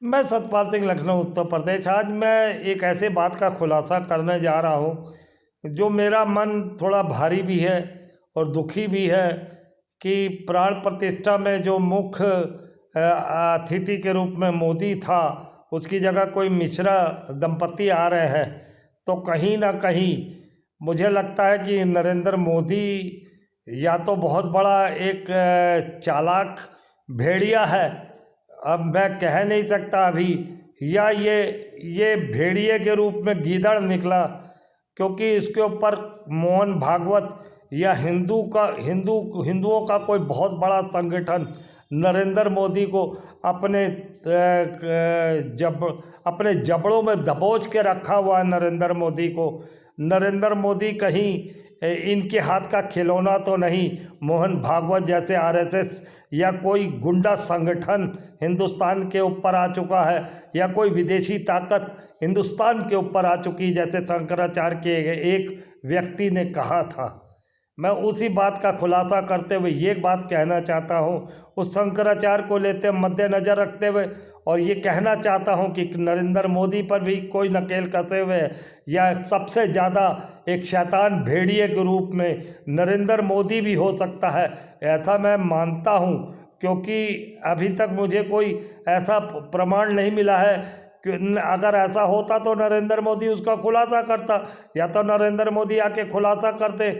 मैं सतपाल सिंह, लखनऊ, उत्तर प्रदेश। आज मैं एक ऐसे बात का खुलासा करने जा रहा हूँ जो मेरा मन थोड़ा भारी भी है और दुखी भी है कि प्राण प्रतिष्ठा में जो मुख्य अतिथि के रूप में मोदी था, उसकी जगह कोई मिश्रा दंपति आ रहे हैं। तो कहीं ना कहीं मुझे लगता है कि नरेंद्र मोदी या तो बहुत बड़ा एक चालाक भेड़िया है, अब मैं कह नहीं सकता अभी, या ये भेड़िए के रूप में गीदड़ निकला, क्योंकि इसके ऊपर मोहन भागवत या हिंदुओं का कोई बहुत बड़ा संगठन नरेंद्र मोदी को अपने जबड़ों में दबोच के रखा हुआ है। नरेंद्र मोदी कहीं इनके हाथ का खिलौना तो नहीं। मोहन भागवत जैसे आरएसएस या कोई गुंडा संगठन हिंदुस्तान के ऊपर आ चुका है, या कोई विदेशी ताकत हिंदुस्तान के ऊपर आ चुकी, जैसे शंकराचार्य के एक व्यक्ति ने कहा था। मैं उसी बात का खुलासा करते हुए ये बात कहना चाहता हूँ, उस शंकराचार्य को लेते मद्देनज़र रखते हुए, और ये कहना चाहता हूँ कि नरेंद्र मोदी पर भी कोई नकेल कसे हुए है, या सबसे ज़्यादा एक शैतान भेड़िए के रूप में नरेंद्र मोदी भी हो सकता है, ऐसा मैं मानता हूँ। क्योंकि अभी तक मुझे कोई ऐसा प्रमाण नहीं मिला है कि अगर ऐसा होता तो नरेंद्र मोदी उसका खुलासा करता, या तो नरेंद्र मोदी आके खुलासा करते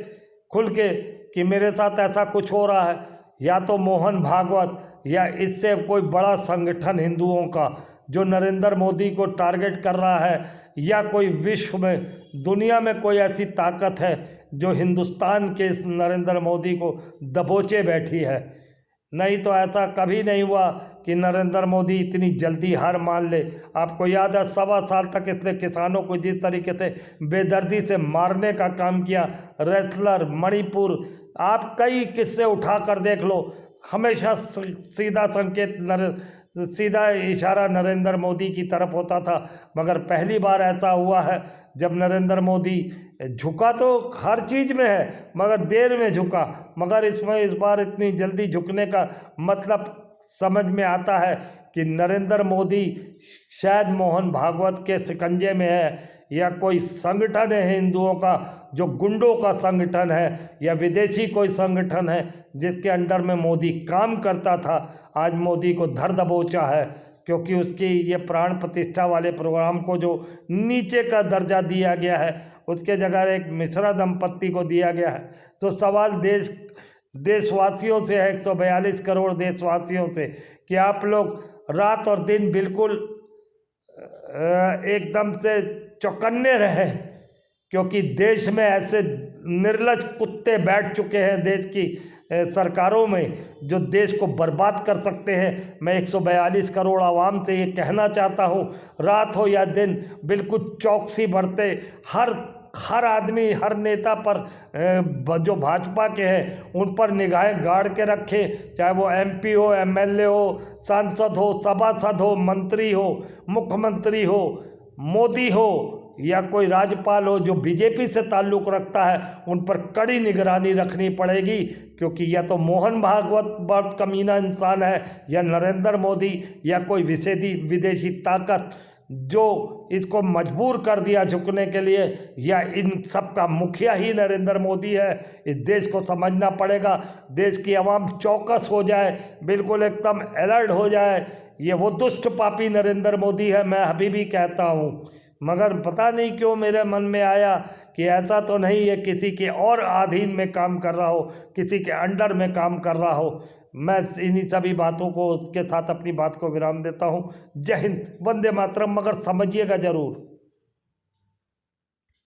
खुल के कि मेरे साथ ऐसा कुछ हो रहा है, या तो मोहन भागवत या इससे कोई बड़ा संगठन हिंदुओं का जो नरेंद्र मोदी को टारगेट कर रहा है, या कोई विश्व में दुनिया में कोई ऐसी ताकत है जो हिंदुस्तान के इस नरेंद्र मोदी को दबोचे बैठी है। नहीं तो ऐसा कभी नहीं हुआ कि नरेंद्र मोदी इतनी जल्दी हार मान ले। आपको याद है 1.25 साल तक इसने किसानों को जिस तरीके से बेदर्दी से मारने का काम किया, रेसलर, मणिपुर, आप कई किस्से उठा कर देख लो, हमेशा सीधा इशारा नरेंद्र मोदी की तरफ होता था। मगर पहली बार ऐसा हुआ है जब नरेंद्र मोदी झुका, तो हर चीज़ में है मगर देर में झुका, मगर इस बार इतनी जल्दी झुकने का मतलब समझ में आता है कि नरेंद्र मोदी शायद मोहन भागवत के शिकंजे में है, या कोई संगठन है हिंदुओं का जो गुंडों का संगठन है, या विदेशी कोई संगठन है जिसके अंडर में मोदी काम करता था। आज मोदी को धर दबोचा है क्योंकि उसकी ये प्राण प्रतिष्ठा वाले प्रोग्राम को जो नीचे का दर्जा दिया गया है, उसके जगह एक मिश्रा दंपत्ति को दिया गया है। तो सवाल देशवासियों से है, 142 करोड़ देशवासियों से, कि आप लोग रात और दिन बिल्कुल एकदम से चौकन्ने रहे, क्योंकि देश में ऐसे निर्लज कुत्ते बैठ चुके हैं देश की सरकारों में जो देश को बर्बाद कर सकते हैं। मैं 142 करोड़ आवाम से ये कहना चाहता हूँ, रात हो या दिन बिल्कुल चौकसी बरते, हर आदमी, हर नेता पर जो भाजपा के हैं उन पर निगाहें गाड़ के रखे, चाहे वो एमपी हो, एमएलए हो, सांसद हो, सभासद हो, मंत्री हो, मुख्यमंत्री हो, मोदी हो, या कोई राज्यपाल हो जो बीजेपी से ताल्लुक़ रखता है, उन पर कड़ी निगरानी रखनी पड़ेगी। क्योंकि या तो मोहन भागवत बहुत कमीना इंसान है, या नरेंद्र मोदी, या कोई विदेशी ताकत जो इसको मजबूर कर दिया झुकने के लिए, या इन सब का मुखिया ही नरेंद्र मोदी है। इस देश को समझना पड़ेगा, देश की आवाम चौकस हो जाए, बिल्कुल एकदम अलर्ट हो जाए। ये वो दुष्ट पापी नरेंद्र मोदी है, मैं अभी भी कहता हूँ। मगर पता नहीं क्यों मेरे मन में आया कि ऐसा तो नहीं है किसी के और अधीन में काम कर रहा हो, किसी के अंडर में काम कर रहा हो। मैं इन्हीं सभी बातों को के साथ अपनी बात को विराम देता हूँ। जय हिंद, वंदे मातरम। मगर समझिएगा ज़रूर।